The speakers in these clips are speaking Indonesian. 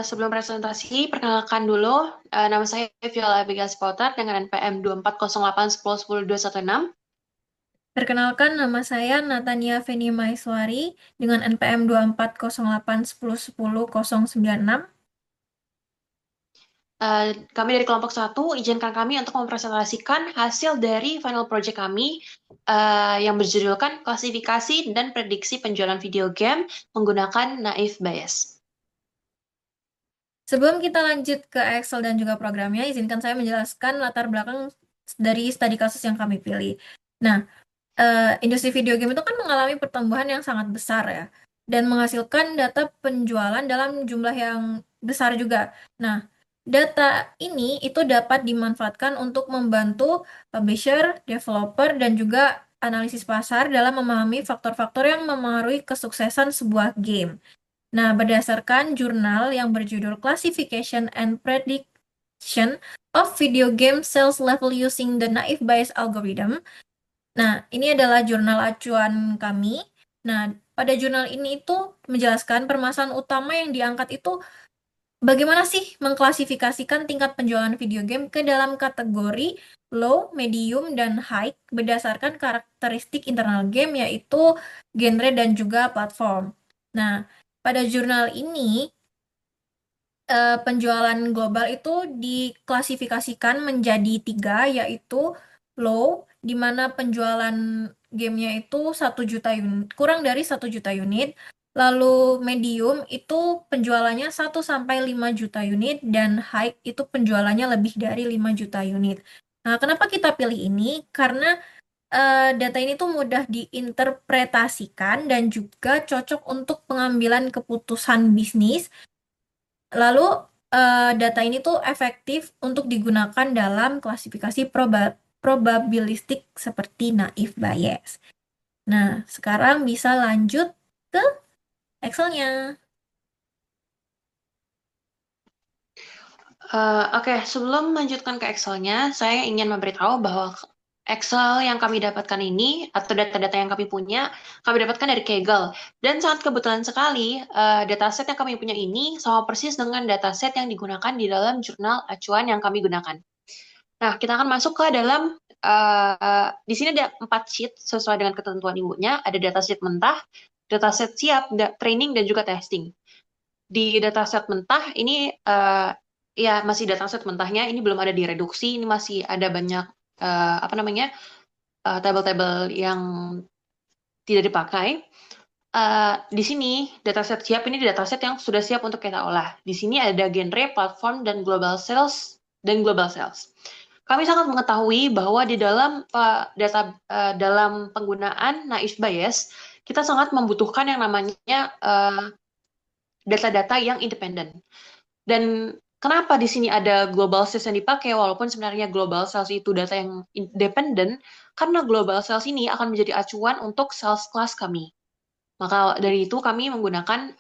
Sebelum presentasi, perkenalkan dulu. Nama saya Viola Abigail Potter dengan NPM 240810102106. Perkenalkan, nama saya Natania Feni Maiswari dengan NPM 2408110109. Kami dari kelompok satu, izinkan kami untuk mempresentasikan hasil dari final project kami yang berjudulkan klasifikasi dan prediksi penjualan video game menggunakan Naive Bayes. Sebelum kita lanjut ke Excel dan juga programnya, izinkan saya menjelaskan latar belakang dari studi kasus yang kami pilih. Nah, industri video game itu kan mengalami pertumbuhan yang sangat besar ya, dan menghasilkan data penjualan dalam jumlah yang besar juga. Nah, data ini itu dapat dimanfaatkan untuk membantu publisher, developer, dan juga analisis pasar dalam memahami faktor-faktor yang memengaruhi kesuksesan sebuah game. Nah, berdasarkan jurnal yang berjudul Classification and Prediction of Video Game Sales Level Using the Naive Bayes Algorithm. Nah, ini adalah jurnal acuan kami. Nah, pada jurnal ini itu menjelaskan permasalahan utama yang diangkat itu bagaimana sih mengklasifikasikan tingkat penjualan video game ke dalam kategori low, medium, dan high berdasarkan karakteristik internal game yaitu genre dan juga platform. Nah, pada jurnal ini penjualan global itu diklasifikasikan menjadi tiga, yaitu low, di mana penjualan gamenya itu 1 juta unit, kurang dari 1 juta unit. Lalu medium itu penjualannya 1 sampai 5 juta unit, dan high itu penjualannya lebih dari 5 juta unit. Nah, kenapa kita pilih ini? Karena data ini tuh mudah diinterpretasikan dan juga cocok untuk pengambilan keputusan bisnis. Lalu data ini tuh efektif untuk digunakan dalam klasifikasi probabilistik seperti Naive Bayes. Nah, sekarang bisa lanjut ke Excel-nya. Oke, sebelum melanjutkan ke Excel-nya, saya ingin memberitahu bahwa Excel yang kami dapatkan ini, atau data-data yang kami dapatkan dari Kaggle. Dan sangat kebetulan sekali, dataset yang kami punya ini sama persis dengan dataset yang digunakan di dalam jurnal acuan yang kami gunakan. Nah, kita akan masuk ke dalam, di sini ada 4 sheet sesuai dengan ketentuan ibunya. Ada dataset mentah, dataset siap, training, dan juga testing. Di dataset mentah ini ya masih dataset mentahnya ini belum ada direduksi, ini masih ada banyak apa namanya tabel-tabel yang tidak dipakai. Di sini dataset siap ini dataset yang sudah siap untuk kita olah. Di sini ada genre, platform, dan global sales. Kami sangat mengetahui bahwa di dalam dalam penggunaan Naive Bayes kita sangat membutuhkan yang namanya data-data yang independen. Dan kenapa di sini ada global sales yang dipakai, walaupun sebenarnya global sales itu data yang independen, karena global sales ini akan menjadi acuan untuk sales class kami. Maka dari itu kami menggunakan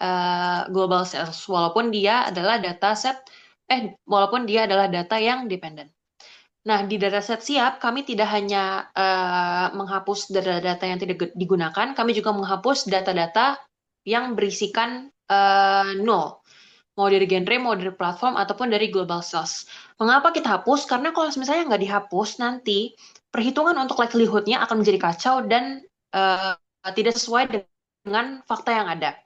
global sales, walaupun dia adalah data yang dependen. Nah, di dataset siap, kami tidak hanya menghapus data-data yang tidak digunakan, kami juga menghapus data-data yang berisikan nol, mau dari genre, mau dari platform, ataupun dari global sales. Mengapa kita hapus? Karena kalau misalnya nggak dihapus, nanti perhitungan untuk likelihood-nya akan menjadi kacau dan uh, tidak sesuai dengan fakta yang ada.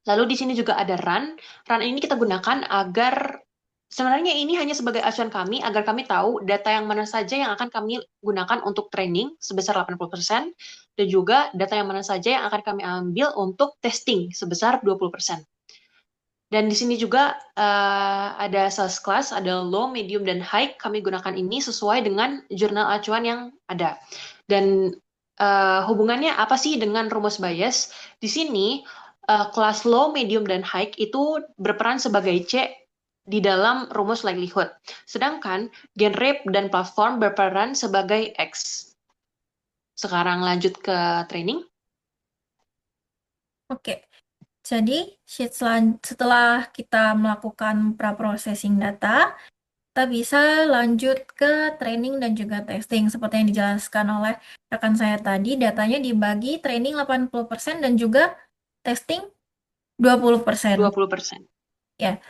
Lalu di sini juga ada run. Run ini kita gunakan agar sebenarnya ini hanya sebagai acuan kami agar kami tahu data yang mana saja yang akan kami gunakan untuk training sebesar 80% dan juga data yang mana saja yang akan kami ambil untuk testing sebesar 20%. Dan di sini juga ada sales class, ada low, medium, dan high. Kami gunakan ini sesuai dengan jurnal acuan yang ada. Dan hubungannya apa sih dengan rumus Bayes? Di sini kelas low, medium, dan high itu berperan sebagai C di dalam rumus likelihood. Sedangkan genre dan platform berperan sebagai X. Sekarang lanjut ke training. Oke, jadi setelah kita melakukan pra-processing data, kita bisa lanjut ke training dan juga testing. Seperti yang dijelaskan oleh rekan saya tadi, datanya dibagi training 80% dan juga testing 20%. 20%. Ya,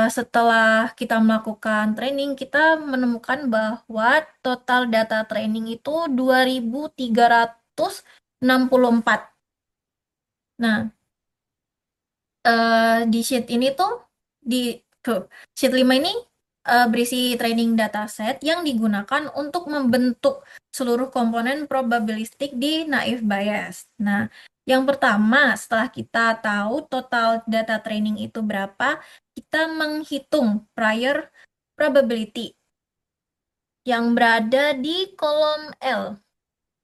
setelah kita melakukan training, kita menemukan bahwa total data training itu 2.364. Nah, di sheet ini tuh di tuh, sheet 5 ini berisi training dataset yang digunakan untuk membentuk seluruh komponen probabilistik di naive Bayes. Nah, yang pertama, setelah kita tahu total data training itu berapa, kita menghitung prior probability yang berada di kolom L,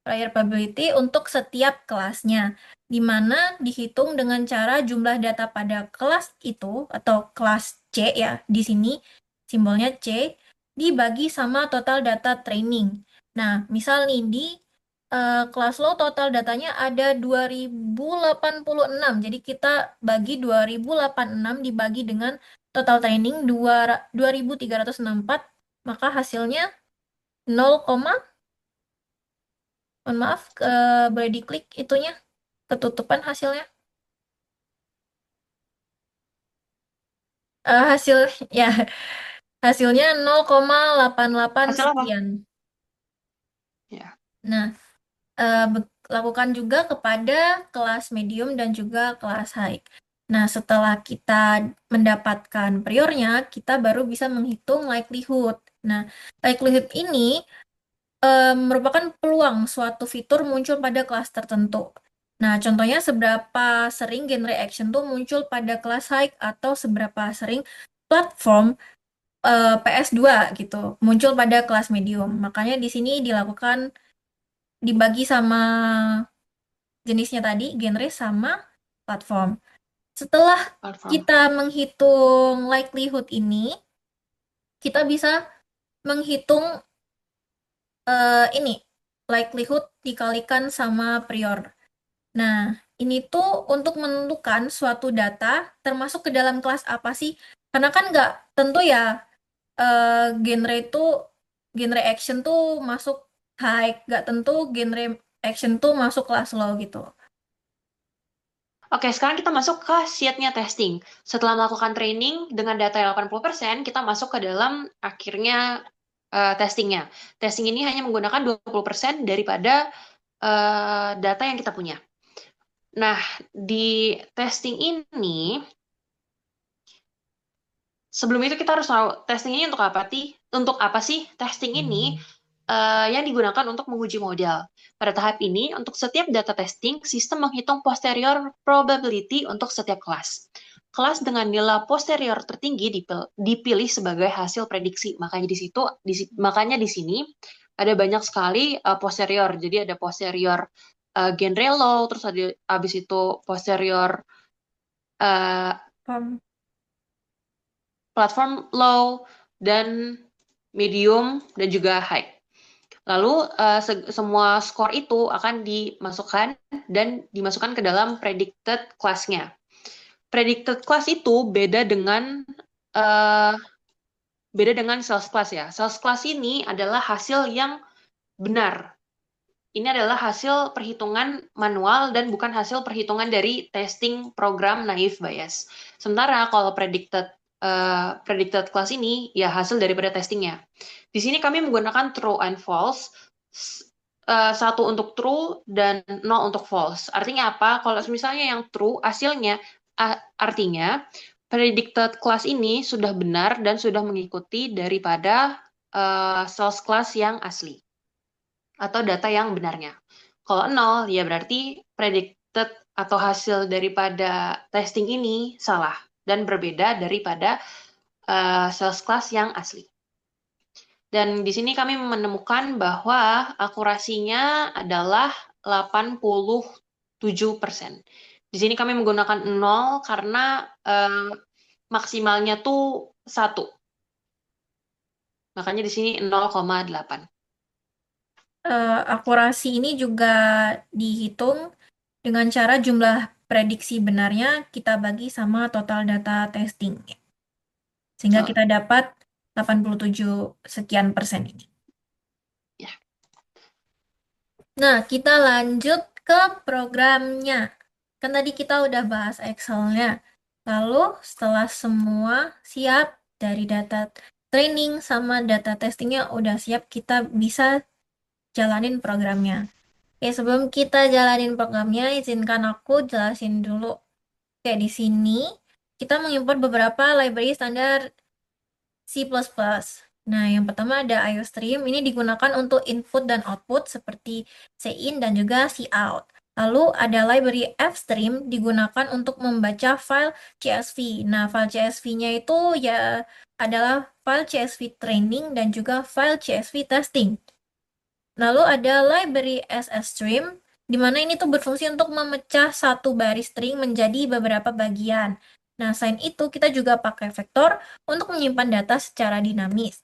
prior probability untuk setiap kelasnya, di mana dihitung dengan cara jumlah data pada kelas itu atau kelas C ya, di sini simbolnya C, dibagi sama total data training. Nah, misal nih di kelas lo total datanya ada 2086, jadi kita bagi 2086 dibagi dengan total training 2364, maka hasilnya 0, mohon maaf, boleh diklik itunya, ketutupan hasilnya. Hasil ya hasilnya 0,88 Hasil apa? sekian. Ya. Nah, lakukan juga kepada kelas medium dan juga kelas high. Nah, setelah kita mendapatkan priornya, kita baru bisa menghitung likelihood. Nah, likelihood ini merupakan peluang suatu fitur muncul pada kelas tertentu. Nah, contohnya seberapa sering genre action tuh muncul pada kelas high atau seberapa sering platform PS2 gitu muncul pada kelas medium. Makanya di sini dilakukan dibagi sama jenisnya tadi, genre sama platform. Setelah Platform. kita menghitung likelihood ini, kita bisa menghitung ini likelihood dikalikan sama prior. Nah, ini tuh untuk menentukan suatu data termasuk ke dalam kelas apa sih? Karena kan nggak tentu ya, eh, genre itu genre action tuh masuk high, nggak tentu genre action tuh masuk kelas low gitu. Oke, sekarang kita masuk ke sheet-nya testing. Setelah melakukan training dengan data yang 80%, kita masuk ke dalam akhirnya testingnya. Testing ini hanya menggunakan 20% daripada data yang kita punya. Nah, di testing ini, sebelum itu kita harus tahu testing ini untuk apa sih? Untuk apa sih testing ini yang digunakan untuk menguji model? Pada tahap ini, untuk setiap data testing, sistem menghitung posterior probability untuk setiap kelas. Kelas dengan nilai posterior tertinggi dipilih sebagai hasil prediksi. Makanya di situ, makanya di sini ada banyak sekali posterior. Jadi ada posterior genre low, terus ada habis itu posterior uh, Um, platform low dan medium dan juga high. Lalu semua skor itu akan dimasukkan dan dimasukkan ke dalam predicted class-nya. Predicted class itu uh, beda dengan sales class ya. Sales class ini adalah hasil yang benar. Ini adalah hasil perhitungan manual dan bukan hasil perhitungan dari testing program naive Bayes. Sementara kalau predicted class ini ya hasil daripada testingnya. Di sini kami menggunakan true and false, satu untuk true dan nol untuk false. Artinya apa? Kalau misalnya yang true hasilnya artinya predicted class ini sudah benar dan sudah mengikuti daripada source class yang asli atau data yang benarnya. Kalau nol, ya berarti predicted atau hasil daripada testing ini salah dan berbeda daripada sales class yang asli. Dan di sini kami menemukan bahwa akurasinya adalah 87%. Di sini kami menggunakan nol karena maksimalnya tuh 1. Makanya di sini 0,8. akurasi ini juga dihitung dengan cara jumlah prediksi benarnya kita bagi sama total data testing. Sehingga So, kita dapat 87 sekian persen ini. ya. Nah, kita lanjut ke programnya. Kan tadi kita udah bahas Excel-nya. Lalu setelah semua siap dari data training sama data testingnya udah siap, kita bisa jalanin programnya. Oke, sebelum kita jalanin programnya, izinkan aku jelasin dulu. Oke, di sini kita mengimport beberapa library standar C++. Nah, yang pertama ada IOStream. Ini digunakan untuk input dan output seperti cin dan juga cout. Lalu ada library fstream digunakan untuk membaca file CSV. Nah, file CSV-nya itu ya adalah file CSV training dan juga file CSV testing. Lalu ada library ssstream, di mana ini tuh berfungsi untuk memecah satu baris string menjadi beberapa bagian. Nah, selain itu kita juga pakai vektor untuk menyimpan data secara dinamis.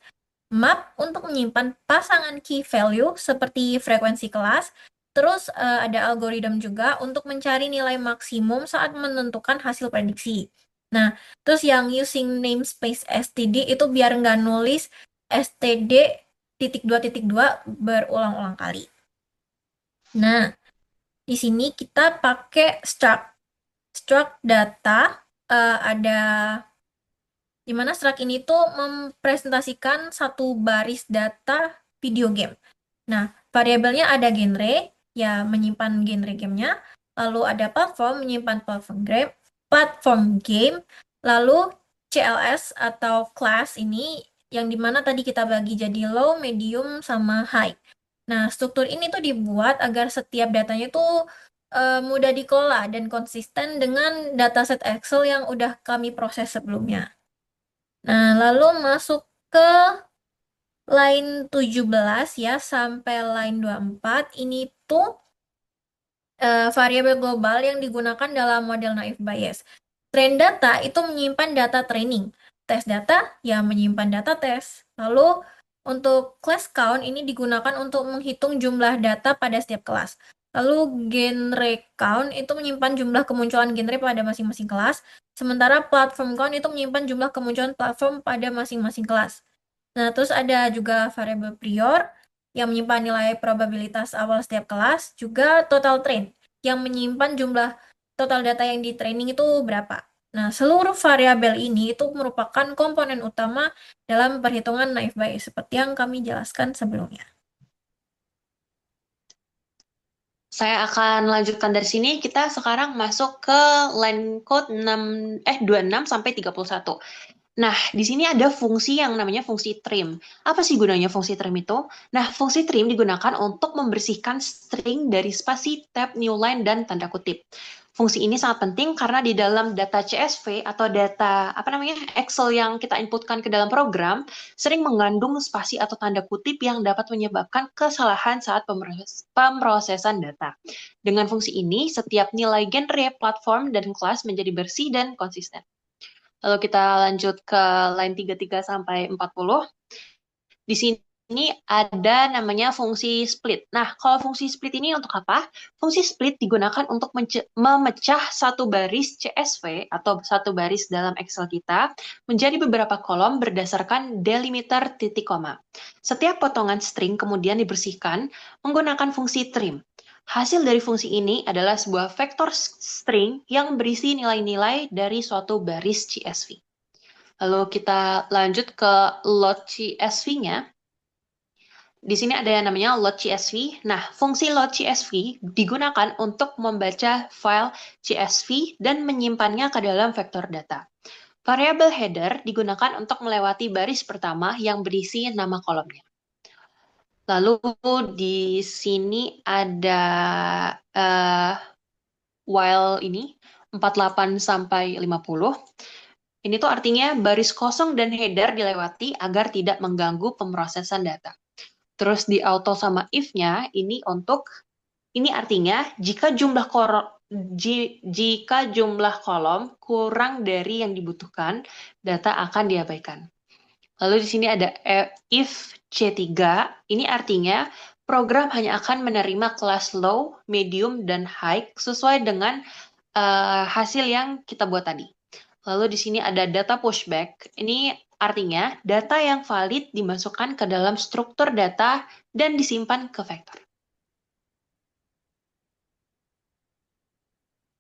Map untuk menyimpan pasangan key value seperti frekuensi kelas. Terus ada algoritma juga untuk mencari nilai maksimum saat menentukan hasil prediksi. Nah, terus yang using namespace std itu biar nggak nulis std titik dua berulang-ulang kali. Nah, di sini kita pakai struct. Struct data ada di mana struct ini tuh mempresentasikan satu baris data video game. Nah, variabelnya ada genre, ya menyimpan genre gamenya. Lalu ada platform, menyimpan platform game. Lalu CLS atau class ini yang dimana tadi kita bagi jadi low, medium, sama high. Nah, struktur ini tuh dibuat agar setiap datanya tuh mudah dikelola dan konsisten dengan dataset Excel yang udah kami proses sebelumnya. Nah, lalu masuk ke line 17 ya sampai line 24 ini tuh variabel global yang digunakan dalam model naive Bayes. Train data itu menyimpan data training. Tes data ya menyimpan data tes. Lalu untuk class count ini digunakan untuk menghitung jumlah data pada setiap kelas. Lalu genre count itu menyimpan jumlah kemunculan genre pada masing-masing kelas. Sementara platform count itu menyimpan jumlah kemunculan platform pada masing-masing kelas. Nah, terus ada juga variabel prior yang menyimpan nilai probabilitas awal setiap kelas, juga total train yang menyimpan jumlah total data yang di training itu berapa. Nah, seluruh variabel ini itu merupakan komponen utama dalam perhitungan naive Bayes seperti yang kami jelaskan sebelumnya. Saya akan lanjutkan dari sini. Kita sekarang masuk ke line code 26 sampai 31. Nah, di sini ada fungsi yang namanya fungsi trim. Apa sih gunanya fungsi trim itu? Nah, fungsi trim digunakan untuk membersihkan string dari spasi, tab, new line, dan tanda kutip. Fungsi ini sangat penting karena di dalam data CSV atau data Excel yang kita inputkan ke dalam program sering mengandung spasi atau tanda kutip yang dapat menyebabkan kesalahan saat pemrosesan data. Dengan fungsi ini, setiap nilai genre, platform, dan kelas menjadi bersih dan konsisten. Lalu kita lanjut ke line 33 sampai 40. Di sini ada namanya fungsi split. Nah, kalau fungsi split ini untuk apa? Fungsi split digunakan untuk memecah satu baris CSV atau satu baris dalam Excel kita menjadi beberapa kolom berdasarkan delimiter titik koma. Setiap potongan string kemudian dibersihkan menggunakan fungsi trim. Hasil dari fungsi ini adalah sebuah vektor string yang berisi nilai-nilai dari suatu baris CSV. Lalu kita lanjut ke load CSV-nya. Di sini ada yang namanya load CSV. Nah, fungsi load CSV digunakan untuk membaca file CSV dan menyimpannya ke dalam vektor data. Variabel header digunakan untuk melewati baris pertama yang berisi nama kolomnya. Lalu di sini ada while ini 48 sampai 50. Ini tuh artinya baris kosong dan header dilewati agar tidak mengganggu pemrosesan data. Terus di auto sama if-nya ini artinya jika jumlah kolom kurang dari yang dibutuhkan, data akan diabaikan. Lalu di sini ada if C3, ini artinya program hanya akan menerima kelas low, medium, dan high sesuai dengan hasil yang kita buat tadi. Lalu di sini ada data pushback. Ini artinya data yang valid dimasukkan ke dalam struktur data dan disimpan ke vektor.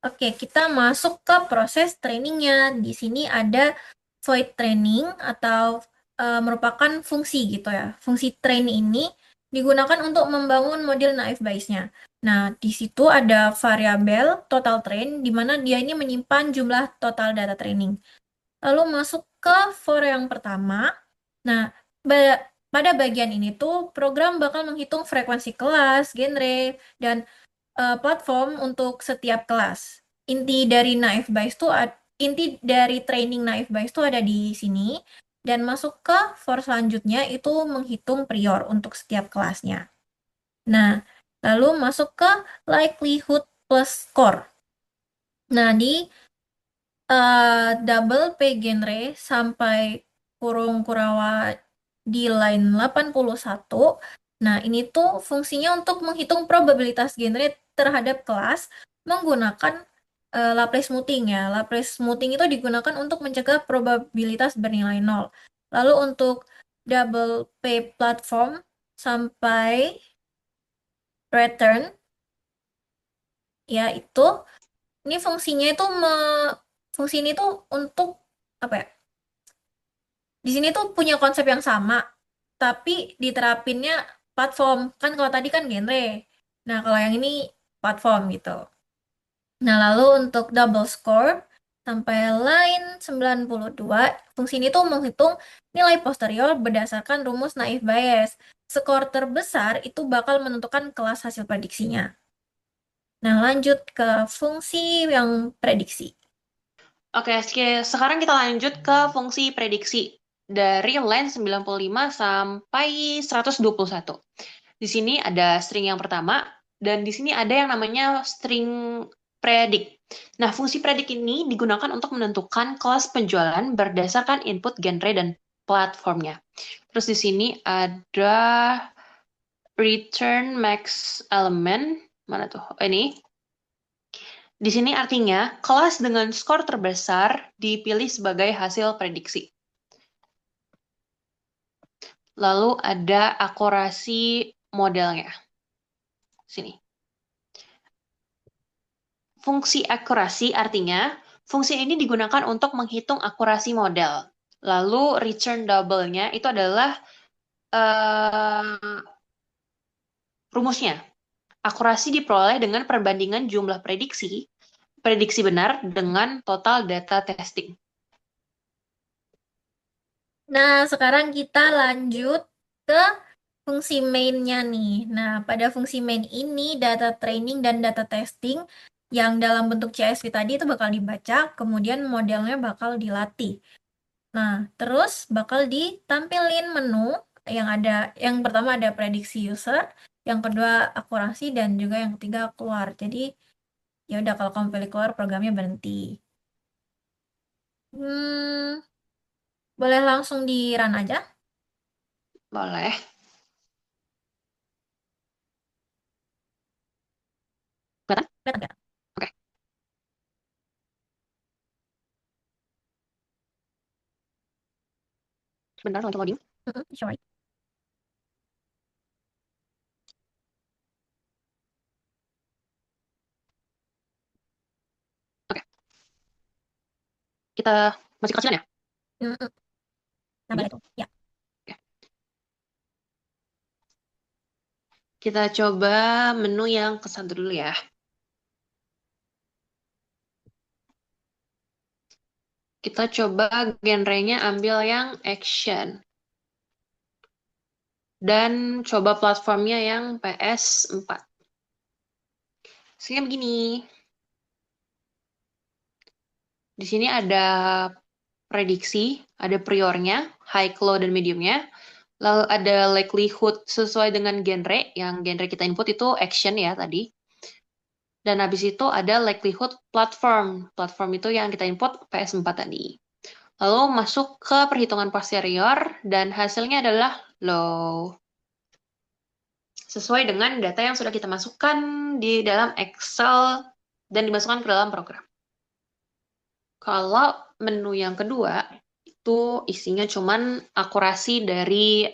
Oke, kita masuk ke proses trainingnya. Di sini ada void training atau merupakan fungsi gitu ya. Fungsi train ini digunakan untuk membangun model naive Bayes-nya. Nah, di situ ada variabel total train, di mana dia ini menyimpan jumlah total data training. Lalu masuk ke for yang pertama. Nah, pada bagian ini tuh program bakal menghitung frekuensi kelas, genre, dan platform untuk setiap kelas. Inti dari Naive Bayes tuh inti dari training Naive Bayes tuh ada di sini dan masuk ke for selanjutnya itu menghitung prior untuk setiap kelasnya. Nah, lalu masuk ke likelihood plus score. Nah, di double P genre sampai kurung Kurawa di line 81. Nah, ini tuh fungsinya untuk menghitung probabilitas genre terhadap kelas menggunakan Laplace smoothing ya. Laplace smoothing itu digunakan untuk mencegah probabilitas bernilai nol. Lalu untuk double P platform sampai return ya itu ini fungsinya itu fungsi ini tuh untuk apa ya? Di sini tuh punya konsep yang sama, tapi diterapinnya platform. Kan kalau tadi kan genre. Nah, kalau yang ini platform gitu. Nah, lalu untuk double score sampai line 92, fungsi ini tuh menghitung nilai posterior berdasarkan rumus naive Bayes. Skor terbesar itu bakal menentukan kelas hasil prediksinya. Nah, lanjut ke fungsi yang prediksi. Oke, sekarang kita lanjut ke fungsi prediksi dari line 95 sampai 121. Di sini ada string yang pertama, dan di sini ada yang namanya string predict. Nah, fungsi predict ini digunakan untuk menentukan kelas penjualan berdasarkan input genre dan platformnya. Terus di sini ada return max element. Mana tuh? Oh, ini. Di sini artinya kelas dengan skor terbesar dipilih sebagai hasil prediksi. Lalu ada akurasi modelnya. Sini. Fungsi akurasi artinya fungsi ini digunakan untuk menghitung akurasi model. Lalu return double-nya itu adalah uh, rumusnya. Akurasi diperoleh dengan perbandingan jumlah prediksi benar dengan total data testing. Nah, sekarang kita lanjut ke fungsi main-nya nih. Nah, pada fungsi main ini, data training dan data testing yang dalam bentuk CSV tadi itu bakal dibaca, kemudian modelnya bakal dilatih. Nah, terus bakal ditampilin menu yang ada, yang pertama ada prediksi user, yang kedua akurasi, dan juga yang ketiga keluar. Jadi, ya udah kalau kamu pilih keluar, programnya berhenti. Hmm, boleh langsung di run aja. Boleh. Kelihatan? Lihat nggak? Oke. Bentar, lagi loading. Sorry. Oke. Kita masih kecilan ya? Mm-mm. Tambah Ini. itu. Ya. Oke. Kita coba menu yang ke satu dulu ya. Kita coba genrenya ambil yang action. Dan coba platformnya yang PS4. Sehingga begini. Di sini ada prediksi, ada priornya, high, low, dan mediumnya. Lalu ada likelihood sesuai dengan genre, yang genre kita input itu action ya tadi. Dan habis itu ada likelihood platform. Platform itu yang kita input PS4 tadi. Lalu masuk ke perhitungan posterior, dan hasilnya adalah low. Sesuai dengan data yang sudah kita masukkan di dalam Excel dan dimasukkan ke dalam program. Kalau menu yang kedua, itu isinya cuman akurasi dari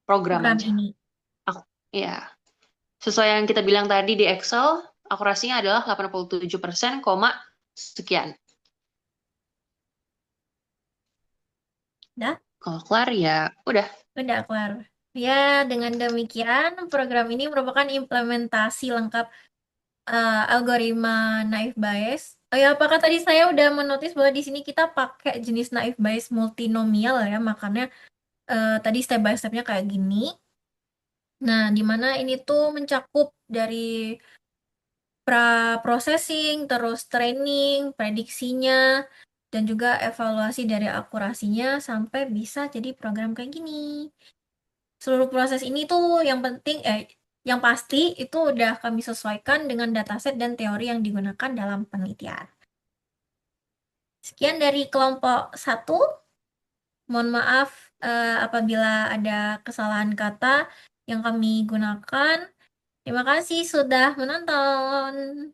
program Program aja. ini. Ya, sesuai yang kita bilang tadi di Excel, akurasinya adalah 87%, koma sekian. Udah? Kalau kelar ya udah. Udah kelar. Ya, dengan demikian program ini merupakan implementasi lengkap algoritma naive Bayes. Oh ya, apakah tadi saya udah menotis bahwa di sini kita pakai jenis naive Bayes multinomial ya, makanya tadi step by stepnya kayak gini. Nah, di mana ini tuh mencakup dari pra-processing, terus training, prediksinya, dan juga evaluasi dari akurasinya sampai bisa jadi program kayak gini. Seluruh proses ini tuh yang pasti itu udah kami sesuaikan dengan dataset dan teori yang digunakan dalam penelitian. Sekian dari kelompok satu. Mohon maaf apabila ada kesalahan kata yang kami gunakan. Terima kasih sudah menonton.